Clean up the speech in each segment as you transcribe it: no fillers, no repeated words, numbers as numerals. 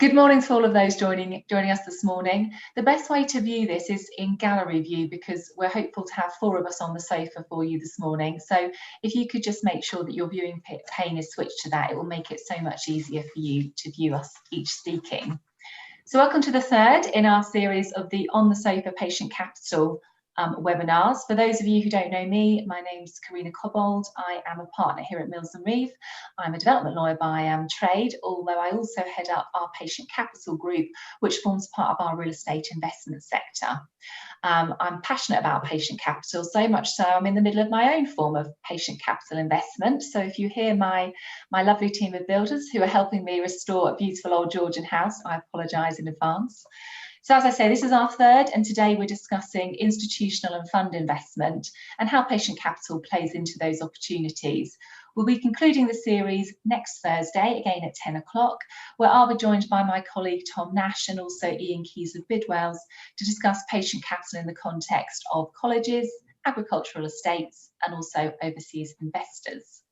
Good morning to all of those joining us this morning. The best way to view this is in gallery view, because we're hopeful to have 4 of us on the sofa for you this morning. So if you could just make sure that your viewing pane is switched to that, it will make it so much easier for you to view us each speaking. So welcome to the third in our series of the On the Sofa Patient Capital webinars. For those of you who don't know me, my name's Carina Cobbold. I am a partner here at Mills & Reeve. I'm a development lawyer by trade, although I also head up our patient capital group, which forms part of our real estate investment sector. I'm passionate about patient capital, so much so I'm in the middle of my own form of patient capital investment. So if you hear my lovely team of builders who are helping me restore a beautiful old Georgian house, I apologise in advance. So as I say, this is our third, and today we're discussing institutional and fund investment and how patient capital plays into those opportunities. We'll be concluding the series next Thursday, again at 10 o'clock, where I'll be joined by my colleague Tom Nash and also Ian Keys of Bidwells to discuss patient capital in the context of colleges, agricultural estates, and also overseas investors.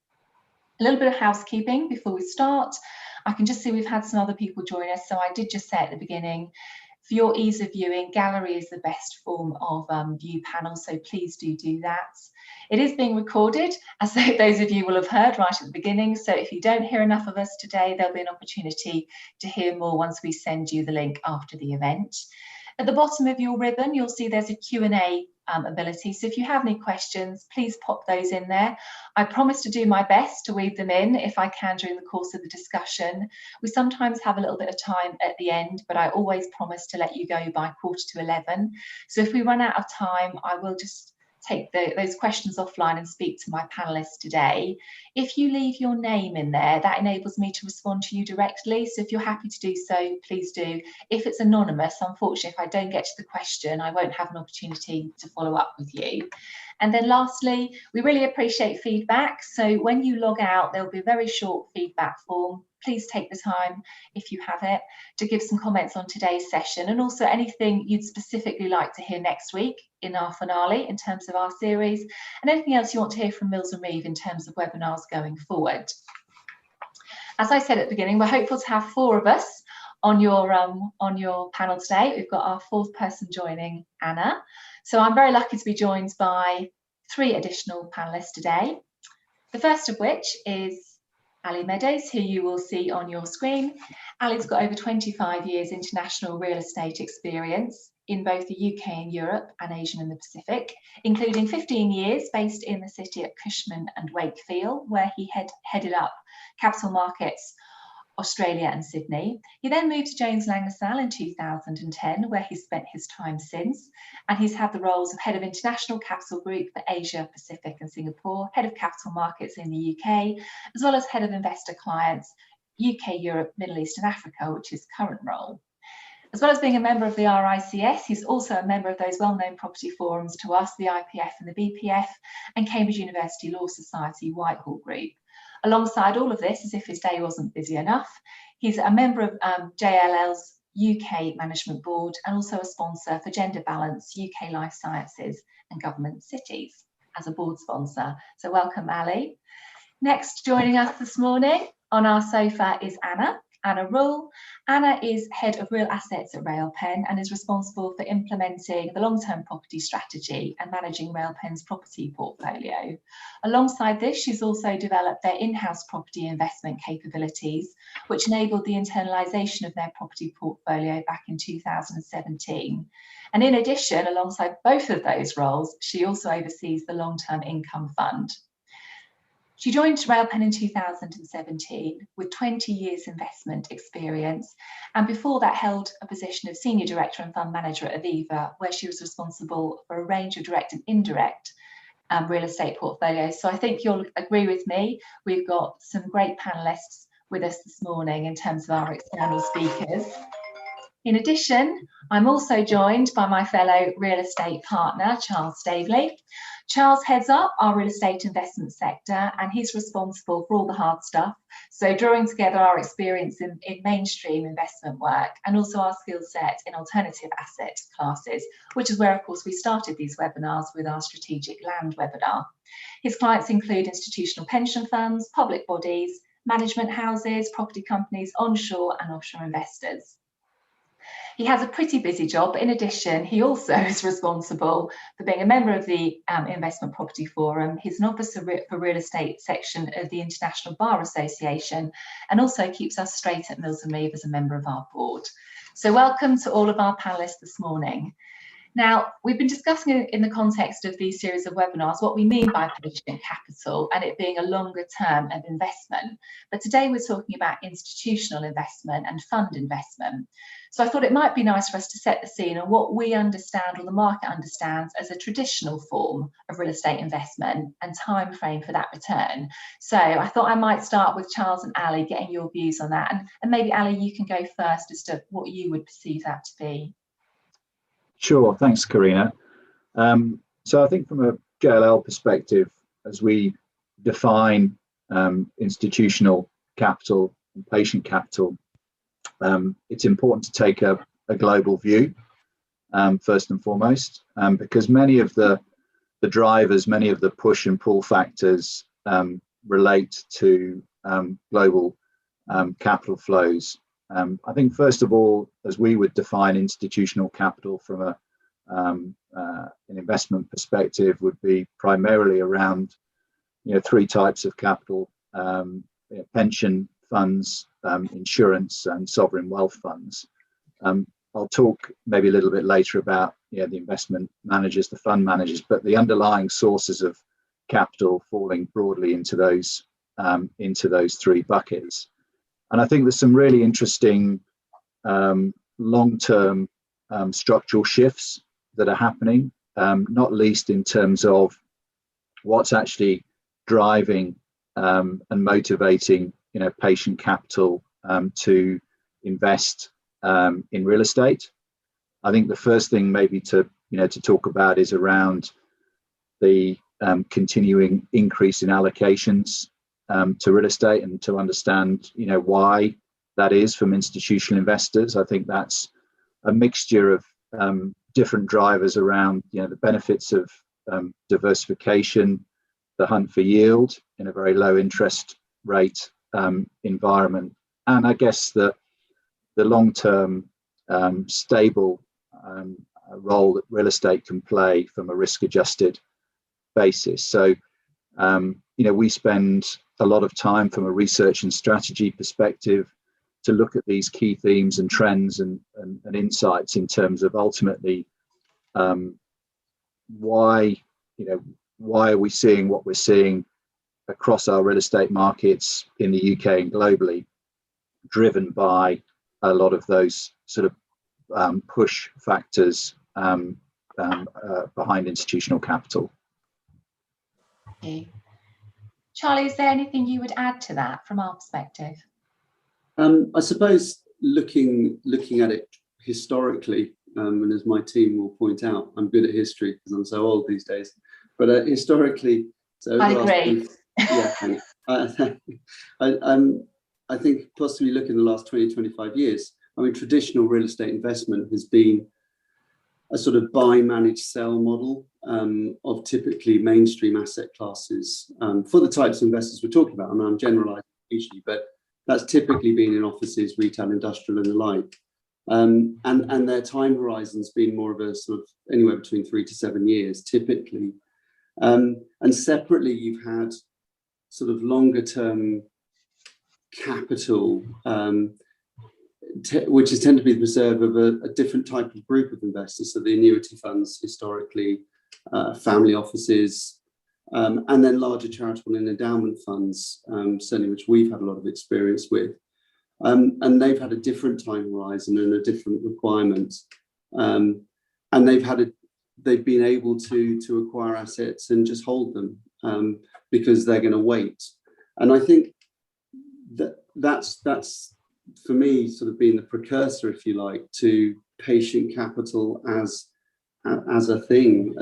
A little bit of housekeeping before we start. I can just see we've had some other people join us, so I did just say at the beginning, for your ease of viewing, gallery is the best form of view panel, so please do that. It is being recorded, as those of you will have heard right at the beginning, so if you don't hear enough of us today, there'll be an opportunity to hear more once we send you the link after the event. At the bottom of your ribbon, you'll see there's a Q&A ability, so if you have any questions, please pop those in there. I promise to do my best to weave them in if I can during the course of the discussion. We sometimes have a little bit of time at the end, but I always promise to let you go by 11:15. So if we run out of time, I will just take those questions offline and speak to my panelists today. If you leave your name in there, that enables me to respond to you directly. So if you're happy to do so, please do. If it's anonymous, unfortunately, if I don't get to the question, I won't have an opportunity to follow up with you. And then lastly, we really appreciate feedback. So when you log out, there'll be a very short feedback form. Please take the time, if you have it, to give some comments on today's session, and also anything you'd specifically like to hear next week in our finale in terms of our series, and anything else you want to hear from Mills & Reeve in terms of webinars going forward. As I said at the beginning, we're hopeful to have 4 of us on your panel today. We've got our 4th person joining, Anna. So I'm very lucky to be joined by 3 additional panelists today. The first of which is Alistair Meadows, who you will see on your screen. Ali's got over 25 years international real estate experience in both the UK and Europe and Asia and the Pacific, including 15 years based in the city at Cushman and Wakefield, where he headed up capital markets, Australia and Sydney. He then moved to Jones Lang LaSalle in 2010, where he's spent his time since, and he's had the roles of Head of International Capital Group for Asia, Pacific and Singapore, Head of Capital Markets in the UK, as well as Head of Investor Clients, UK, Europe, Middle East and Africa, which is his current role. As well as being a member of the RICS, he's also a member of those well-known property forums to us, the IPF and the BPF, and Cambridge University Law Society Whitehall Group. Alongside all of this, as if his day wasn't busy enough, he's a member of JLL's UK Management Board and also a sponsor for Gender Balance, UK Life Sciences and Government Cities as a board sponsor. So welcome, Ali. Next, joining us this morning on our sofa is Anna Rule. Anna is Head of Real Assets at Railpen and is responsible for implementing the long-term property strategy and managing Railpen's property portfolio. Alongside this, she's also developed their in-house property investment capabilities, which enabled the internalisation of their property portfolio back in 2017. And in addition, alongside both of those roles, she also oversees the Long-Term Income Fund. She joined Railpen in 2017 with 20 years investment experience, and before that held a position of Senior Director and Fund Manager at Aviva, where she was responsible for a range of direct and indirect real estate portfolios. So I think you'll agree with me, we've got some great panellists with us this morning in terms of our external speakers. In addition, I'm also joined by my fellow real estate partner, Charles Staveley. Charles heads up our real estate investment sector, and he's responsible for all the hard stuff. So drawing together our experience in mainstream investment work and also our skill set in alternative asset classes, which is where, of course, we started these webinars with our strategic land webinar. His clients include institutional pension funds, public bodies, management houses, property companies, onshore and offshore investors. He has a pretty busy job, but in addition, he also is responsible for being a member of the Investment Property Forum. He's an officer for real estate section of the International Bar Association, and also keeps us straight at Mills and Reeve as a member of our board. So welcome to all of our panelists this morning. Now, we've been discussing in the context of these series of webinars what we mean by patient capital and it being a longer term of investment. But today we're talking about institutional investment and fund investment. So I thought it might be nice for us to set the scene on what we understand, or the market understands, as a traditional form of real estate investment and time frame for that return. So I thought I might start with Charles and Ali, getting your views on that. And maybe Ali, you can go first as to what you would perceive that to be. Sure, thanks, Carina. So I think from a JLL perspective, as we define institutional capital and patient capital, it's important to take a global view, first and foremost, because many of the drivers, many of the push and pull factors relate to global capital flows. I think first of all, as we would define institutional capital from an investment perspective, would be primarily around three types of capital: pension funds, insurance, and sovereign wealth funds. I'll talk maybe a little bit later about the investment managers, the fund managers, but the underlying sources of capital falling broadly into those three buckets. And I think there's some really interesting long-term structural shifts that are happening, not least in terms of what's actually driving and motivating patient capital to invest in real estate. I think the first thing maybe to talk about is around the continuing increase in allocations to real estate, and to understand why that is from institutional investors. I think that's a mixture of different drivers around the benefits of diversification, the hunt for yield in a very low interest rate environment, and I guess the long-term stable role that real estate can play from a risk-adjusted basis. So we spend a lot of time from a research and strategy perspective to look at these key themes and trends and insights in terms of ultimately why are we seeing what we're seeing across our real estate markets in the UK and globally, driven by a lot of those sort of push factors behind institutional capital. Okay. Charlie, is there anything you would add to that from our perspective? I suppose looking at it historically, and as my team will point out, I'm good at history because I'm so old these days. But historically, so I agree. I think possibly looking at the last 20, 25 years, I mean, traditional real estate investment has been a sort of buy, manage, sell model of typically mainstream asset classes for the types of investors we're talking about. I mean, I'm generalizing usually, but that's typically been in offices, retail, industrial, and the like. And their time horizon's been more of a sort of anywhere between 3 to 7 years, typically. And separately, you've had sort of longer term capital, which has tended to be the reserve of a different type of group of investors. So the annuity funds historically, family offices, and then larger charitable and endowment funds, certainly which we've had a lot of experience with. And they've had a different time horizon and a different requirement. And they've been able to acquire assets and just hold them because they're going to wait. And I think that's for me sort of being the precursor, if you like, to patient capital as a thing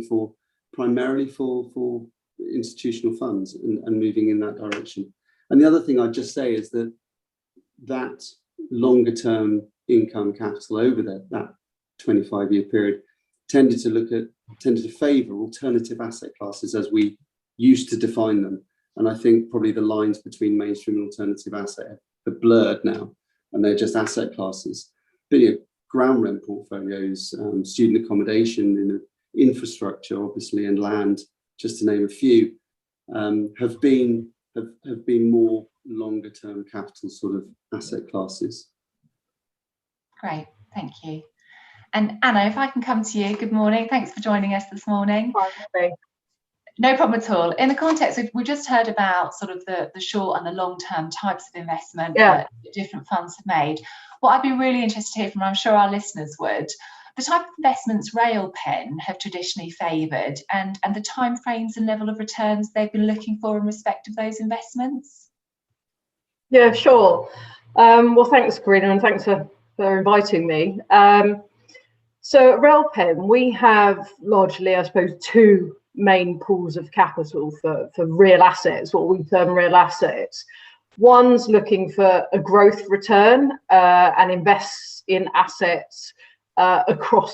for primarily for institutional funds and moving in that direction. And the other thing I'd just say is that longer term income capital over that 25-year period tended to favour alternative asset classes as we used to define them. And I think probably the lines between mainstream and alternative asset are blurred now, and they're just asset classes. But ground rent portfolios, student accommodation, infrastructure, obviously, and land, just to name a few, have been more longer term capital sort of asset classes. Great, thank you. And Anna, if I can come to you, good morning. Thanks for joining us this morning. Hi. No problem at all. In the context, we just heard about sort of the short and the long-term types of investment that different funds have made. What I'd be really interested to hear from, I'm sure our listeners would, the type of investments Railpen have traditionally favoured and the timeframes and level of returns they've been looking for in respect of those investments. Yeah, sure. Well, thanks, Carina, and thanks for inviting me. So at Railpen, we have largely, I suppose, two main pools of capital for real assets, what we term real assets. One's looking for a growth return and invests in assets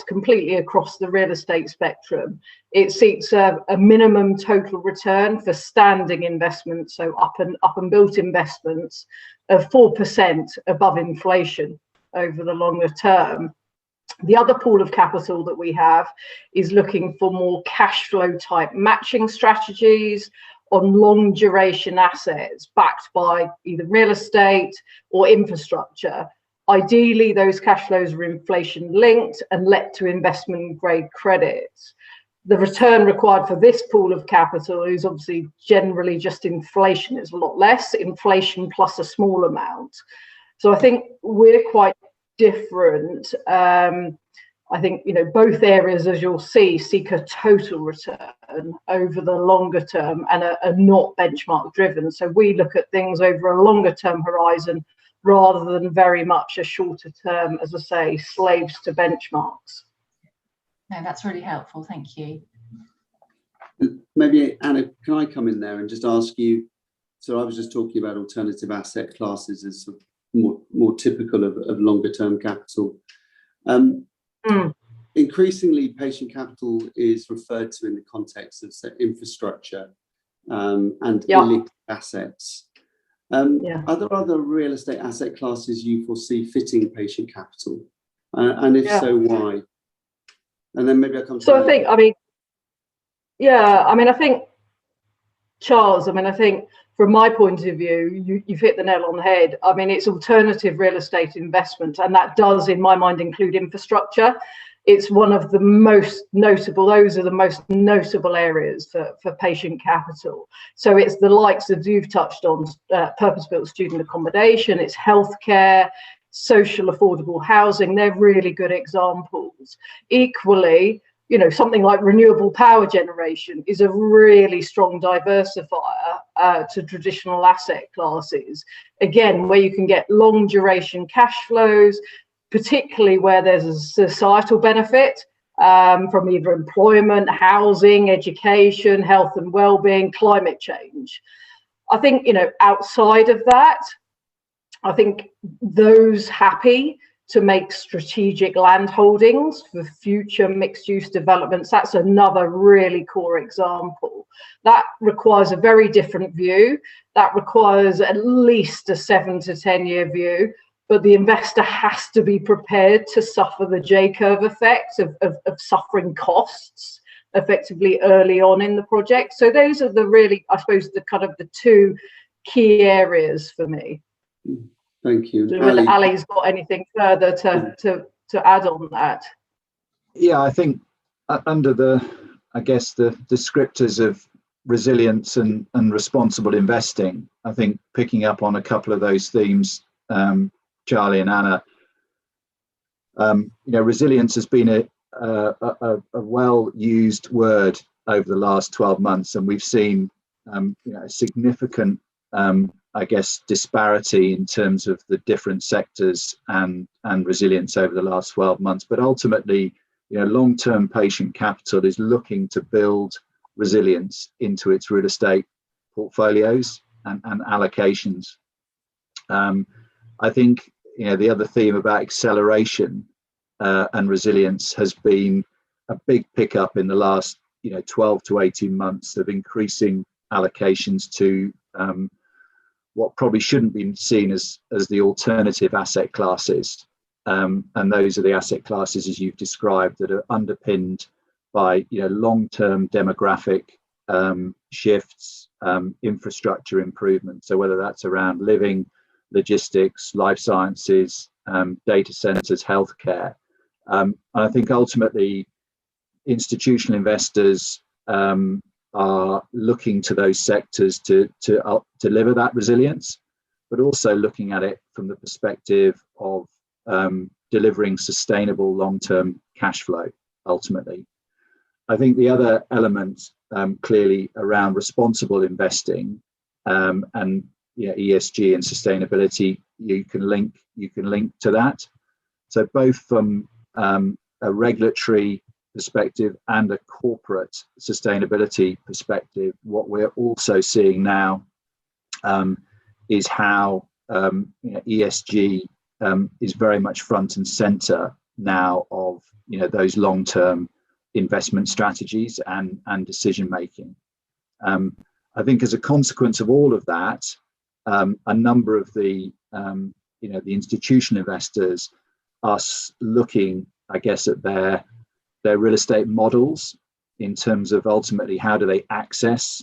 completely across the real estate spectrum. It seeks a minimum total return for standing investments, so up and built investments of 4% above inflation over the longer term. The other pool of capital that we have is looking for more cash flow type matching strategies on long duration assets backed by either real estate or infrastructure. Ideally, those cash flows are inflation linked and let to investment grade credits. The return required for this pool of capital is obviously generally just inflation. It's a lot less, inflation plus a small amount. So I think we're quite different. I think both areas, as you'll see, seek a total return over the longer term and are not benchmark driven. So we look at things over a longer term horizon rather than very much a shorter term, as I say, slaves to benchmarks. No, that's really helpful. Thank you. Maybe, Anna, can I come in there and just ask you, so I was just talking about alternative asset classes as sort of more typical of longer term capital. Increasingly, patient capital is referred to in the context of infrastructure and illiquid assets. Are there other real estate asset classes you foresee fitting patient capital? And if so, why? And then maybe I'll come to So I think, Charles, I think from my point of view, you've hit the nail on the head. It's alternative real estate investment, and that does, in my mind, include infrastructure. It's one of the most notable, those are the most notable areas for patient capital. So it's the likes that you've touched on, purpose-built student accommodation, it's healthcare, social affordable housing. They're really good examples. Equally, something like renewable power generation is a really strong diversifier to traditional asset classes. Again, where you can get long duration cash flows, particularly where there's a societal benefit from either employment, housing, education, health and well-being, climate change. I think, outside of that, I think those happy to make strategic land holdings for future mixed-use developments, that's another really core example. That requires a very different view. That requires at least a 7 to 10 year view, but the investor has to be prepared to suffer the J-curve effect of suffering costs effectively early on in the project. So those are the really, I suppose, the kind of the two key areas for me. Thank you. Whether Ali's got anything further to add on that? Yeah, I think under the descriptors of resilience and responsible investing, I think picking up on a couple of those themes, Charlie and Anna, resilience has been a well-used word over the last 12 months, and we've seen a significant disparity in terms of the different sectors and resilience over the last 12 months. But ultimately, long-term patient capital is looking to build resilience into its real estate portfolios and allocations. I think the other theme about acceleration and resilience has been a big pickup in the last 12 to 18 months of increasing allocations to what probably shouldn't be seen as the alternative asset classes. And those are the asset classes, as you've described, that are underpinned by long-term demographic shifts, infrastructure improvement. So whether that's around living, logistics, life sciences, data centers, healthcare. And I think ultimately institutional investors are looking to those sectors to deliver that resilience, but also looking at it from the perspective of delivering sustainable long-term cash flow ultimately. I think the other element clearly around responsible investing and ESG and sustainability, you can link to that. So both from a regulatory perspective and a corporate sustainability perspective, what we're also seeing now is how ESG is very much front and center now of those long-term investment strategies and decision making. I think as a consequence of all of that, a number of the the institutional investors are looking, I guess, at their real estate models in terms of ultimately how do they access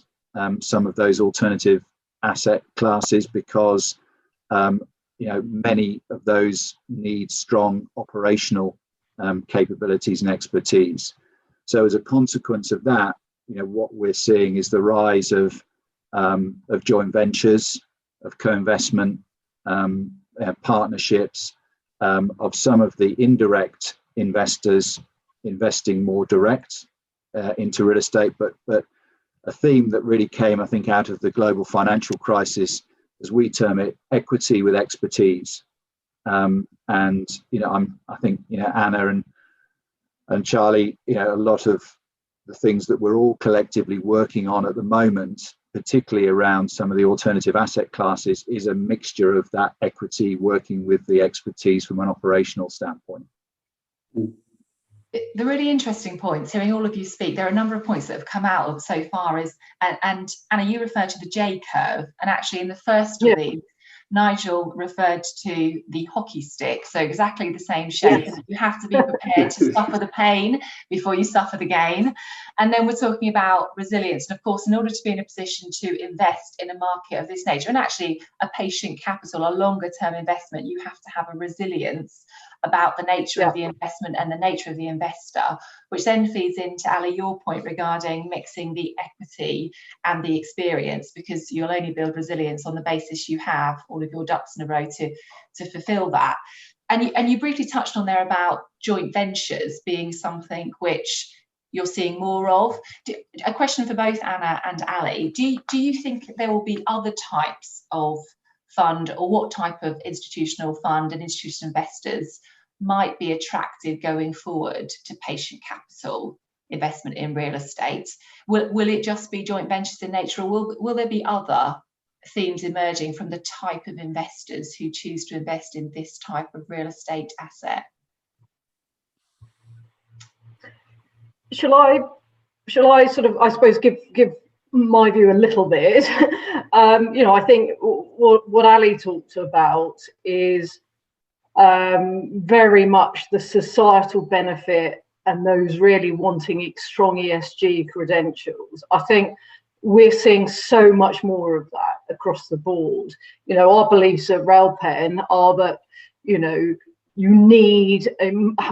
some of those alternative asset classes, because many of those need strong operational capabilities and expertise. So as a consequence of that, what we're seeing is the rise of joint ventures, of co-investment, partnerships, of some of the indirect investors investing more direct into real estate. But a theme that really came, I think, out of the global financial crisis, as we term it, equity with expertise. I think Anna and Charlie, a lot of the things that we're all collectively working on at the moment, particularly around some of the alternative asset classes, is a mixture of that equity working with the expertise from an operational standpoint. The really interesting points, hearing all of you speak, there are a number of points that have come out of so far and Anna, you referred to the J curve, and actually in the first of these, Nigel referred to the hockey stick, so exactly the same shape. Yes. You have to be prepared to suffer the pain before you suffer the gain. And then we're talking about resilience. And of course, in order to be in a position to invest in a market of this nature, and actually a patient capital, a longer term investment, you have to have a resilience about the nature of the investment and the nature of the investor, which then feeds into, Ali, your point regarding mixing the equity and the experience, because you'll only build resilience on the basis you have all of your ducks in a row to fulfill that. And you briefly touched on there about joint ventures being something which you're seeing more of. A question for both Anna and Ali. Do you think there will be other types of fund, or what type of institutional fund and institutional investors might be attracted going forward to patient capital investment in real estate? Will it just be joint ventures in nature, or will there be other themes emerging from the type of investors who choose to invest in this type of real estate asset? Shall I sort of, I suppose, give my view a little bit? I think what Ali talked about is very much the societal benefit and those really wanting strong ESG credentials. I think we're seeing so much more of that across the board. Our beliefs at Railpen are that, you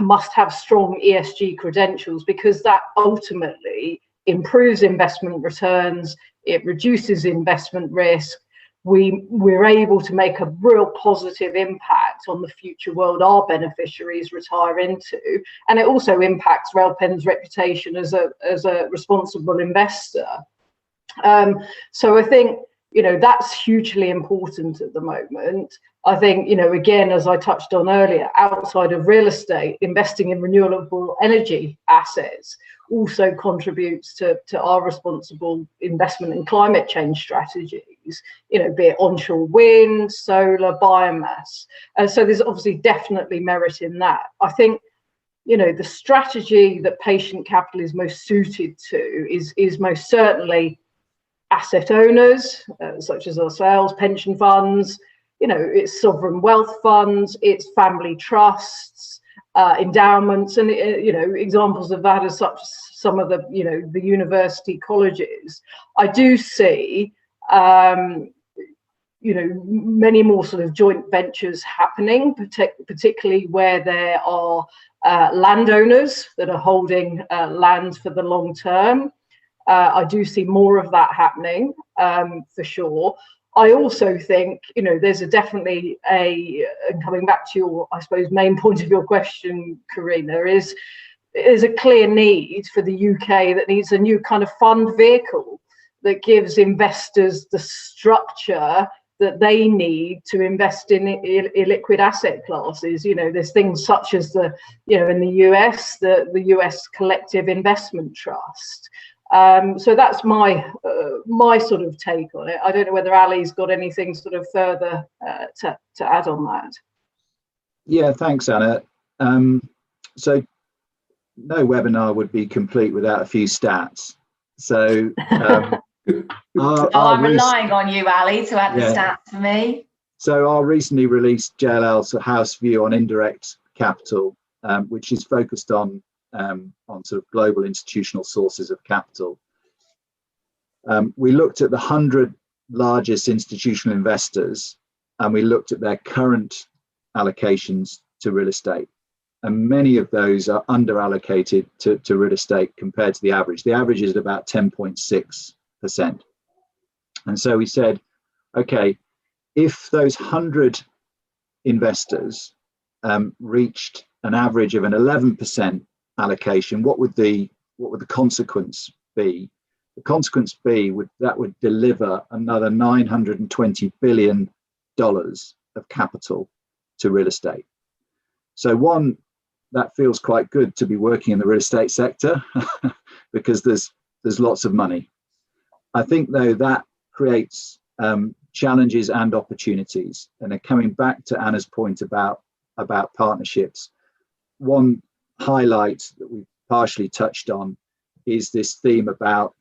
must have strong ESG credentials, because that ultimately improves investment returns, it reduces investment risk. We're able to make a real positive impact on the future world our beneficiaries retire into, and it also impacts Railpen's reputation as a responsible investor. So I think that's hugely important at the moment. I think again, as I touched on earlier, outside of real estate, investing in renewable energy assets also contributes to our responsible investment in climate change strategies, be it onshore wind, solar, biomass. So there's obviously definitely merit in that. I think, the strategy that patient capital is most suited to is most certainly asset owners, such as ourselves, pension funds, it's sovereign wealth funds, it's family trusts, endowments, and examples of that as such some of the the university colleges. I do see many more sort of joint ventures happening, particularly where there are landowners that are holding land for the long term. I do see more of that happening, for sure. I also think, there's definitely and coming back to your, I suppose, main point of your question, Carina, is a clear need for the UK that needs a new kind of fund vehicle that gives investors the structure that they need to invest in illiquid asset classes. There's things such as in the US, the US Collective Investment Trust. So that's my sort of take on it. I don't know whether Ali's got anything sort of further to add on that. Yeah, thanks, Anna. So no webinar would be complete without a few stats. So I'm relying on you, Ali, to add the stats for me. So our recently released JLL's House View on Indirect Capital, which is focused on sort of global institutional sources of capital. We looked at the 100 largest institutional investors, and we looked at their current allocations to real estate. And many of those are under allocated to real estate compared to the average. The average is at about 10.6%. And so we said, okay, if those 100 investors reached an average of an 11% allocation, what would the consequence be? The consequence would deliver another $920 billion of capital to real estate. So one, that feels quite good to be working in the real estate sector because there's lots of money. I think though that creates challenges and opportunities. And then coming back to Anna's point about partnerships, one highlight that we've partially touched on is this theme about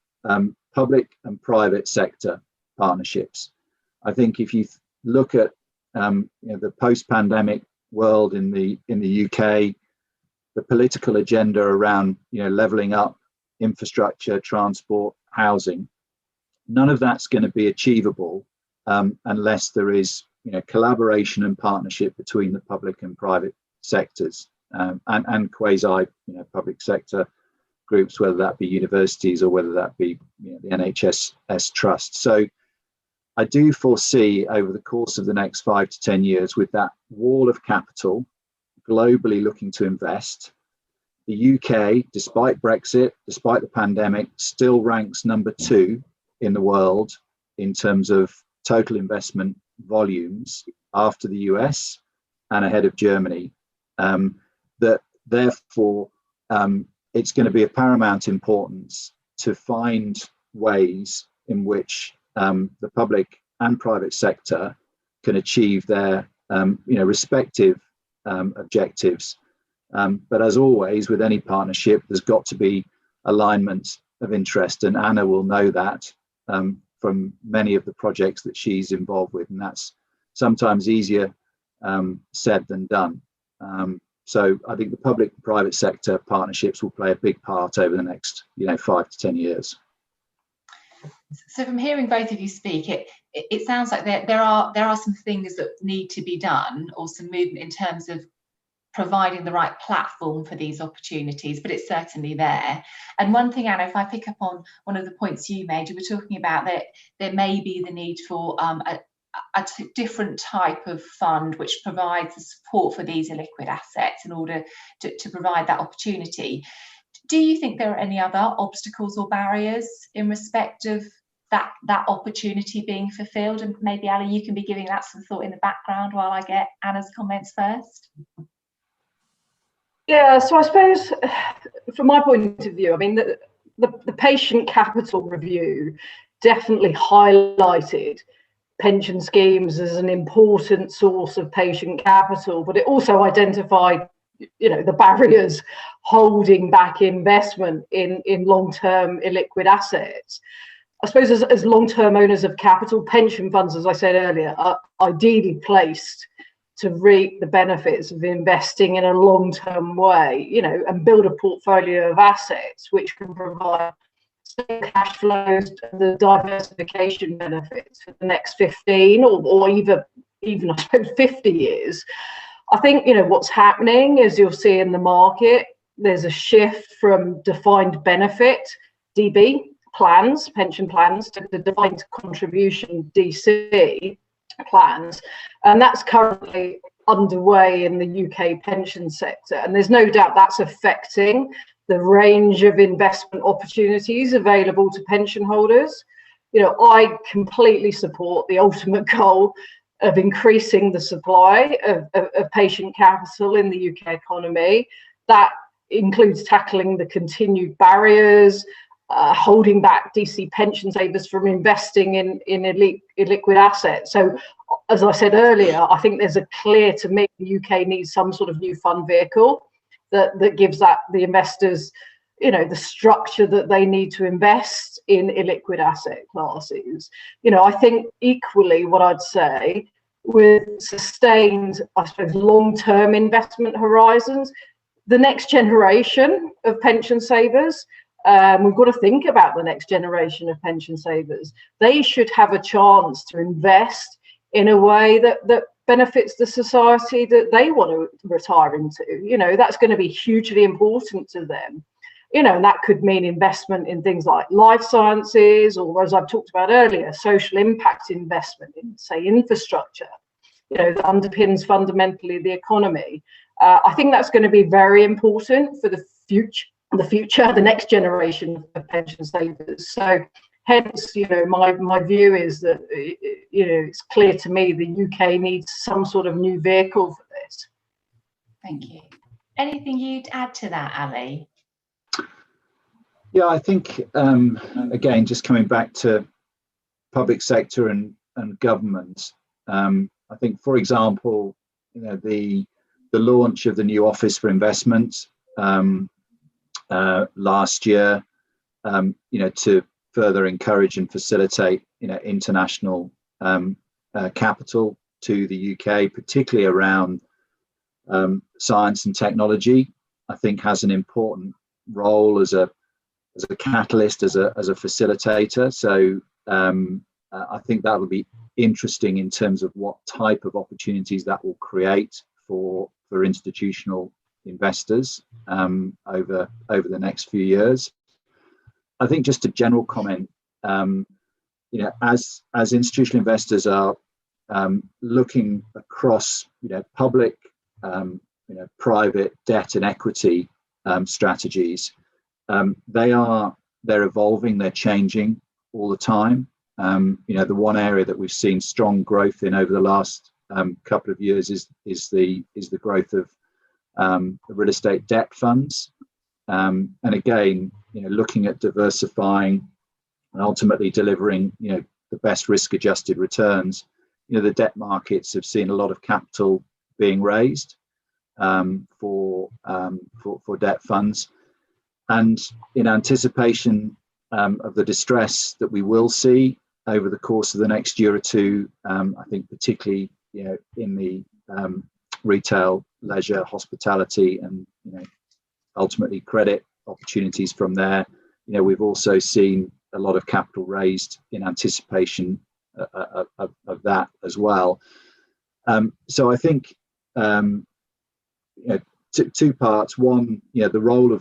public and private sector partnerships. I think if you look at the post-pandemic world in the UK, the political agenda around levelling up infrastructure, transport, housing, none of that's going to be achievable unless there is collaboration and partnership between the public and private sectors and quasi public sector groups, whether that be universities or whether that be the NHS trust. So I do foresee over the course of the next 5 to 10 years, with that wall of capital globally looking to invest, the UK, despite Brexit, despite the pandemic, still ranks number 2 in the world in terms of total investment volumes after the US and ahead of Germany. That therefore it's going to be of paramount importance to find ways in which the public and private sector can achieve their respective objectives. But as always, with any partnership, there's got to be alignment of interest, and Anna will know that from many of the projects that she's involved with, and that's sometimes easier said than done. So I think the public and private sector partnerships will play a big part over the next 5 to 10 years. So from hearing both of you speak, it sounds like there are some things that need to be done, or some movement in terms of providing the right platform for these opportunities, but it's certainly there. And one thing, Anna, if I pick up on one of the points you made, you were talking about that there may be the need for a different type of fund which provides the support for these illiquid assets in order to provide that opportunity. Do you think there are any other obstacles or barriers in respect of that opportunity being fulfilled? And maybe, Ali, you can be giving that some thought in the background while I get Anna's comments first. Yeah, so I suppose from my point of view, I mean, the patient capital review definitely highlighted pension schemes as an important source of patient capital, but it also identified the barriers holding back investment in long-term illiquid assets. I suppose as long-term owners of capital, pension funds, as I said earlier, are ideally placed to reap the benefits of investing in a long-term way, and build a portfolio of assets which can provide stable cash flows, the diversification benefits for the next 15 or even I suppose 50 years. I think, what's happening is you'll see in the market, there's a shift from defined benefit, DB, plans, pension plans, to the defined contribution, DC, plans. And that's currently underway in the UK pension sector. And there's no doubt that's affecting the range of investment opportunities available to pension holders. I completely support the ultimate goal of increasing the supply of patient capital in the UK economy. That includes tackling the continued barriers, holding back DC pension savers from investing in illiquid assets. So, as I said earlier, I think there's a clear, to me, the UK needs some sort of new fund vehicle that gives the investors, the structure that they need to invest in illiquid asset classes. I think equally what I'd say, with sustained, I suppose, long-term investment horizons, the next generation of pension savers, we've got to think about the next generation of pension savers. They should have a chance to invest in a way that benefits the society that they want to retire into. That's going to be hugely important to them. And that could mean investment in things like life sciences, or, as I've talked about earlier, social impact investment in, say, infrastructure, that underpins fundamentally the economy. I think that's going to be very important for the next generation of pension savers. So hence, my view is that, it's clear to me the UK needs some sort of new vehicle for this. Thank you. Anything you'd add to that, Ali? Yeah, I think, again, just coming back to public sector and government, I think, for example, the launch of the new Office for Investment last year, to further encourage and facilitate, international capital to the UK, particularly around science and technology, I think has an important role as a catalyst, as a facilitator. So I think that will be interesting in terms of what type of opportunities that will create for institutional investors over the next few years. I think just a general comment, as institutional investors are looking across, public, private debt and equity strategies, they're evolving, they're changing all the time. The one area that we've seen strong growth in over the last couple of years is the growth of the real estate debt funds, and again, looking at diversifying and ultimately delivering, the best risk-adjusted returns. The debt markets have seen a lot of capital being raised for debt funds, and in anticipation of the distress that we will see over the course of the next year or two, I think particularly in the retail, leisure, hospitality, and ultimately credit opportunities from there. We've also seen a lot of capital raised in anticipation of that as well. So I think two parts. One, the role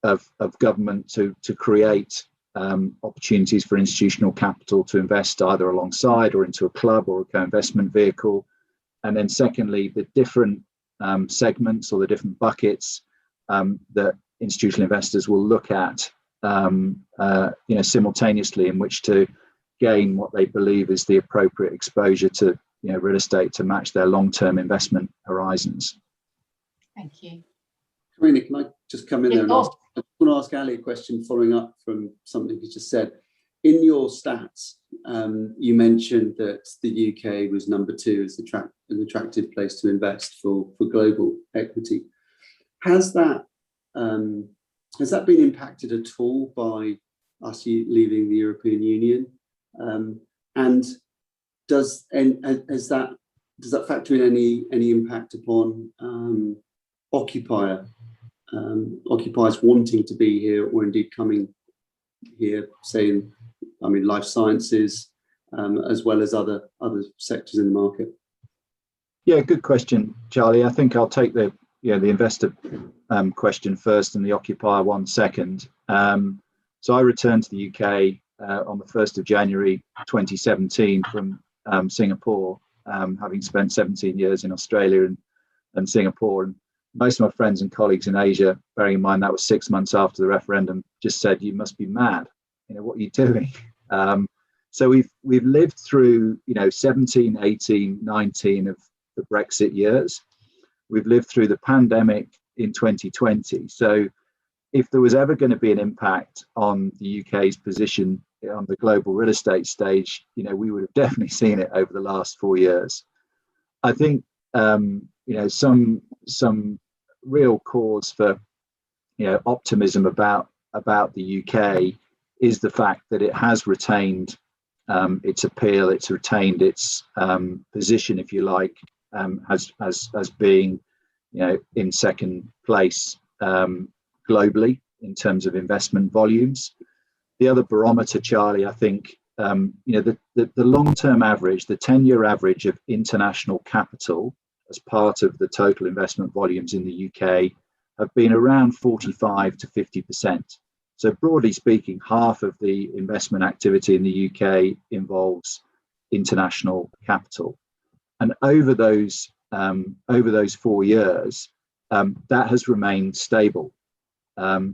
of government to create opportunities for institutional capital to invest either alongside or into a club or a co-investment vehicle. And then secondly, the different segments or the different buckets that institutional investors will look at simultaneously, in which to gain what they believe is the appropriate exposure to real estate to match their long-term investment horizons. Thank you. Carina, can I just come in there and ask? I want to ask Ali a question following up from something you just said. In your stats, you mentioned that the UK was number 2 as an attractive place to invest for global equity. Has that been impacted at all by us leaving the European Union? And does that factor in any impact upon occupiers wanting to be here, or indeed coming here, say in life sciences, as well as other sectors in the market? Yeah, good question, Charlie. I think I'll take the investor question first and the occupier one second. So I returned to the UK on the 1st of January 2017 from Singapore, having spent 17 years in Australia and Singapore. And most of my friends and colleagues in Asia, bearing in mind that was 6 months after the referendum, just said, "You must be mad. What are you doing?" So we've lived through 17, 18, 19 of the Brexit years. We've lived through the pandemic in 2020. So if there was ever going to be an impact on the UK's position on the global real estate stage, we would have definitely seen it over the last 4 years. I think some real cause for optimism about the UK is the fact that it has retained its appeal, it's retained its position, if you like, as being in second place globally in terms of investment volumes. The other barometer, Charlie, I think the long-term average, the 10-year average of international capital as part of the total investment volumes in the UK have been around 45 to 50%. So broadly speaking, half of the investment activity in the UK involves international capital. And over those 4 years, that has remained stable.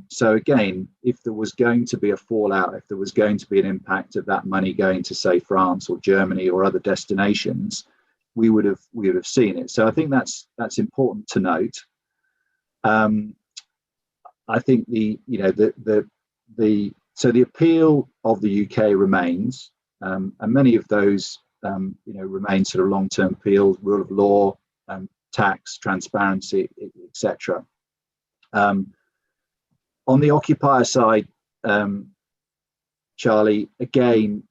So again, if there was going to be a fallout, if there was going to be an impact of that money going to, say, France or Germany or other destinations, we would have seen it. So I think that's important to note. I think the appeal of the UK remains, and many of those remain sort of long-term appeals, rule of law, tax, transparency, etc. On the occupier side, Charlie, again,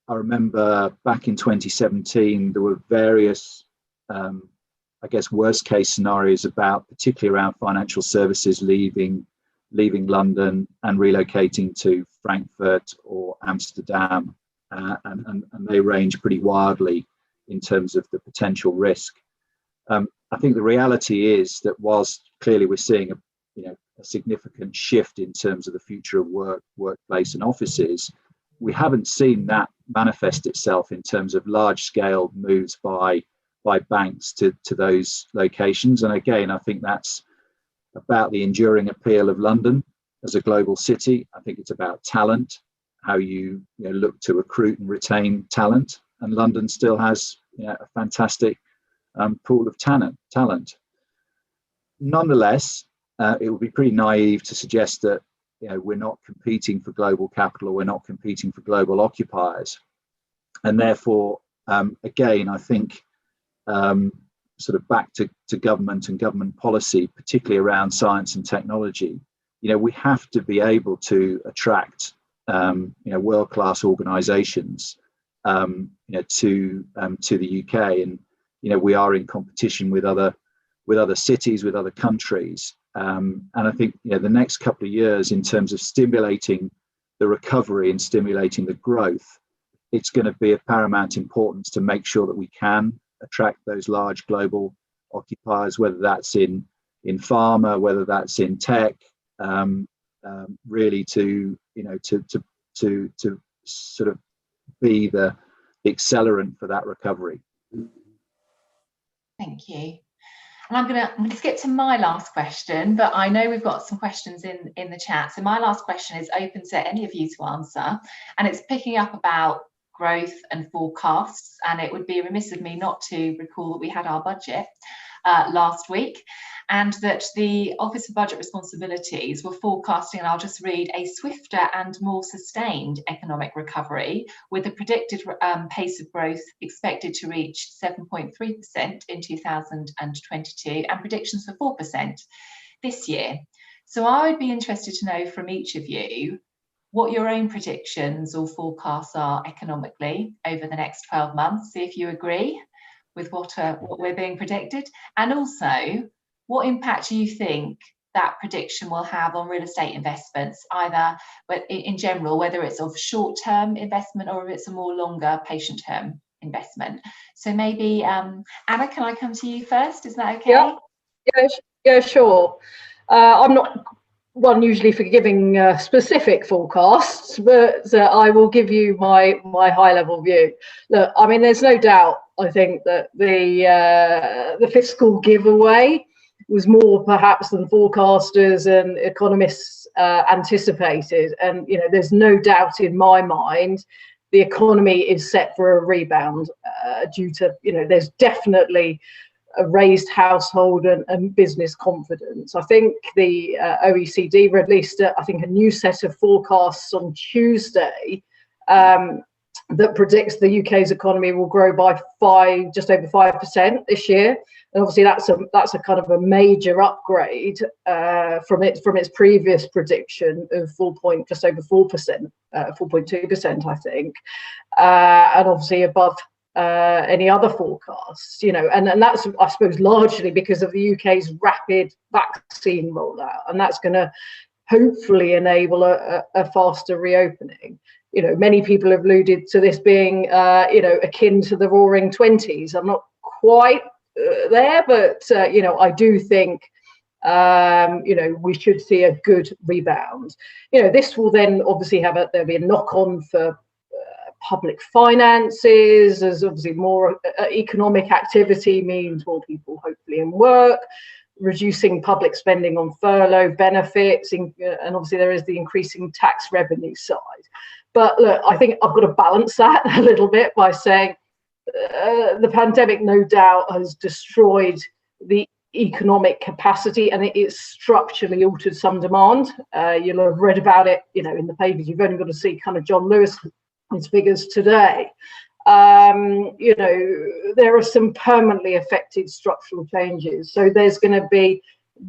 I remember back in 2017, there were various, worst case scenarios particularly around financial services leaving London and relocating to Frankfurt or Amsterdam, and they range pretty wildly in terms of the potential risk. I think the reality is that whilst clearly we're seeing a significant shift in terms of the future of workplace and offices, we haven't seen that manifest itself in terms of large-scale moves by banks to those locations. And again, I think that's about the enduring appeal of London as a global city. I think it's about talent, how you look to recruit and retain talent. And London still has a fantastic pool of talent. Nonetheless, it would be pretty naive to suggest that we're not competing for global capital, or we're not competing for global occupiers. And therefore, again, I think sort of back to government and government policy, particularly around science and technology, we have to be able to attract world-class organizations to the UK. And we are in competition with other cities, with other countries. And I think the next couple of years, in terms of stimulating the recovery and stimulating the growth, it's going to be of paramount importance to make sure that we can attract those large global occupiers, whether that's in pharma, whether that's in tech, really to sort of be the accelerant for that recovery. Thank you. And I'm going to skip to my last question, but I know we've got some questions in the chat. So my last question is open to any of you to answer, and it's picking up about growth and forecasts. And it would be remiss of me not to recall that we had our budget last week, and that the Office of Budget Responsibilities were forecasting, and I'll just read, a swifter and more sustained economic recovery, with a predicted pace of growth expected to reach 7.3% in 2022 and predictions for 4% this year. So I would be interested to know from each of you, what your own predictions or forecasts are economically over the next 12 months. See if you agree with what we're being predicted, and also what impact do you think that prediction will have on real estate investments, either in general, whether it's of short-term investment or if it's a more longer patient-term investment. So maybe Anna, can I come to you first? Is that okay? Yeah, sure. I'm not one usually for giving specific forecasts, but I will give you my high-level view. Look, I mean, there's no doubt, I think, that the fiscal giveaway was more perhaps than forecasters and economists anticipated. And, you know, there's no doubt in my mind the economy is set for a rebound due to, you know, there's definitely a raised household and business confidence. I think the OECD released, I think, a new set of forecasts on Tuesday that predicts the UK's economy will grow by just over 5% this year. And obviously that's a kind of a major upgrade from its previous prediction of just over 4%, 4.2%, I think, and obviously above any other forecasts, you know, and that's, I suppose, largely because of the UK's rapid vaccine rollout, and that's going to hopefully enable a faster reopening. You know, many people have alluded to this being, you know, akin to the Roaring '20s. I'm not quite there, but you know, I do think you know, we should see a good rebound. You know, this will then obviously there'll be a knock-on for public finances, as obviously more economic activity means more people hopefully in work, reducing public spending on furlough benefits, and obviously there is the increasing tax revenue side. But look, I think I've got to balance that a little bit by saying the pandemic no doubt has destroyed the economic capacity, and it's structurally altered some demand. You'll have read about it, you know, in the papers. You've only got to see kind of John Lewis's figures today. You know, there are some permanently affected structural changes. So there's going to be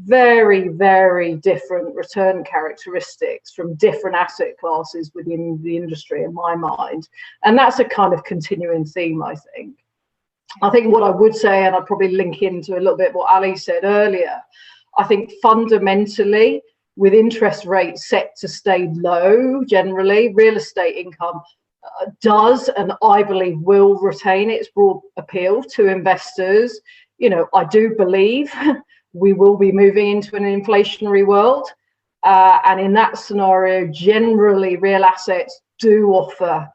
very, very different return characteristics from different asset classes within the industry, in my mind. And that's a kind of continuing theme, I think. I think what I would say, and I'd probably link into a little bit what Ali said earlier, I think fundamentally, with interest rates set to stay low, generally, real estate income does, and I believe will, retain its broad appeal to investors. You know, I do believe we will be moving into an inflationary world, and in that scenario, generally real assets do offer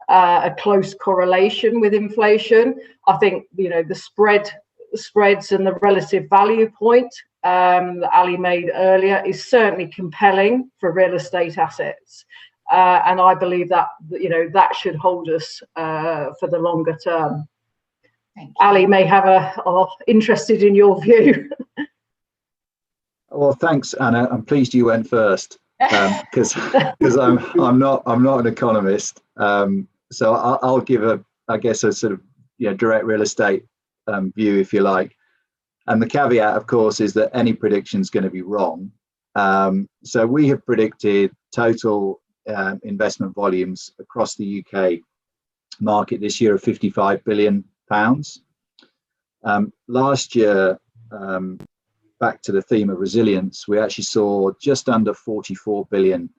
a close correlation with inflation. I think, you know, the spreads and the relative value point that Ali made earlier is certainly compelling for real estate assets. And I believe that, you know, that should hold us for the longer term. Ali may have interested in your view. Well, thanks, Anna. I'm pleased you went first, because I'm not an economist. So I'll give I guess a sort of, you know, direct real estate view, if you like. And the caveat, of course, is that any prediction is going to be wrong. So we have predicted total investment volumes across the UK market this year of £55 billion. Last year, back to the theme of resilience, we actually saw just under 44 billion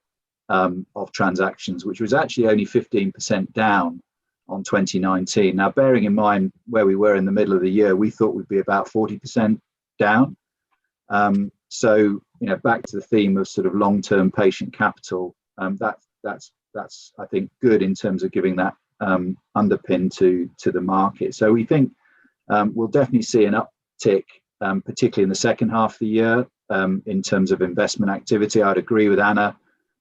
of transactions, which was actually only 15% down on 2019. Now, bearing in mind where we were in the middle of the year, we thought we'd be about 40% down. So, you know, back to the theme of sort of long-term patient capital, that's I think good in terms of giving that underpin to the market. So we think we'll definitely see an uptick, particularly in the second half of the year, in terms of investment activity. I'd agree with Anna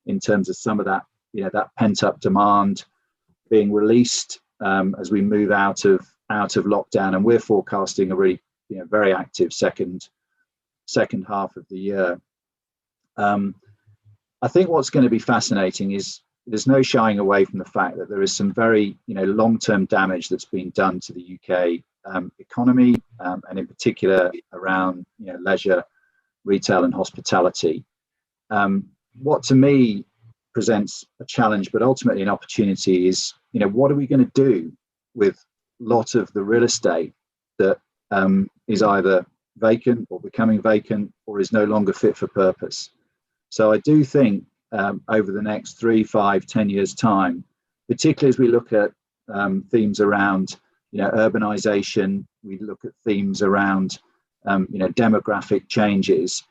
in terms of some of that, you know, that pent-up demand being released as we move out of lockdown, and we're forecasting a really, you know, very active second half of the year. I think what's going to be fascinating is there's no shying away from the fact that there is some very, you know, long-term damage that's been done to the UK economy, and in particular around, you know, leisure, retail and hospitality. What to me presents a challenge, but ultimately an opportunity is, what are we going to do with lot of the real estate that is either vacant or becoming vacant or is no longer fit for purpose? So I do think over the next 3, 5, 10 years time, particularly as we look at themes around urbanization, we look at themes around demographic changes,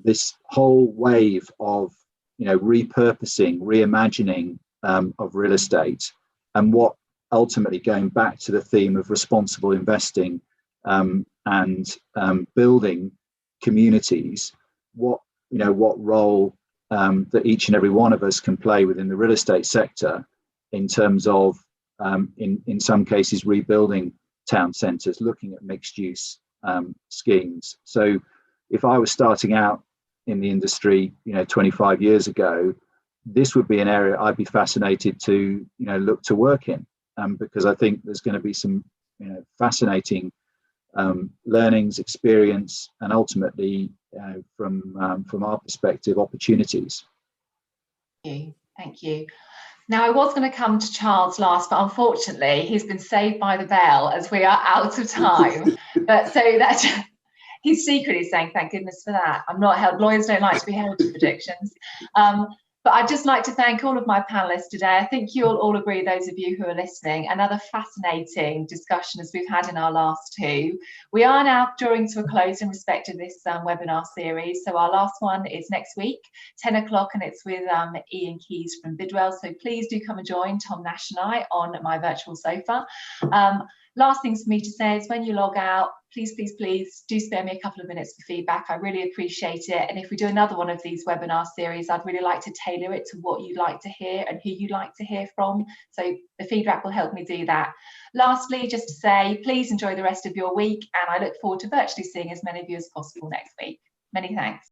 this whole wave of repurposing, reimagining of real estate, and what ultimately, going back to the theme of responsible investing and building communities, what role that each and every one of us can play within the real estate sector in terms of in some cases rebuilding town centres, looking at mixed use schemes. So if I was starting out in the industry 25 years ago, this would be an area I'd be fascinated to look to work in, because I think there's going to be some fascinating learnings, experience, and ultimately from our perspective, opportunities. Thank you. Now, I was going to come to Charles last, but unfortunately he's been saved by the bell as we are out of time. But so that his secret is saying, thank goodness for that. I'm not held. Lawyers don't like to be held to predictions. But I'd just like to thank all of my panelists today. I think you'll all agree, those of you who are listening, another fascinating discussion as we've had in our last two. We are now drawing to a close in respect of this webinar series. So our last one is next week, 10 o'clock, and it's with Ian Keys from Bidwell. So please do come and join Tom Nash and I on my virtual sofa. Last things for me to say is when you log out, please do spare me a couple of minutes for feedback. I really appreciate it. And if we do another one of these webinar series, I'd really like to tailor it to what you'd like to hear and who you'd like to hear from. So the feedback will help me do that. Lastly, just to say, please enjoy the rest of your week. And I look forward to virtually seeing as many of you as possible next week. Many thanks.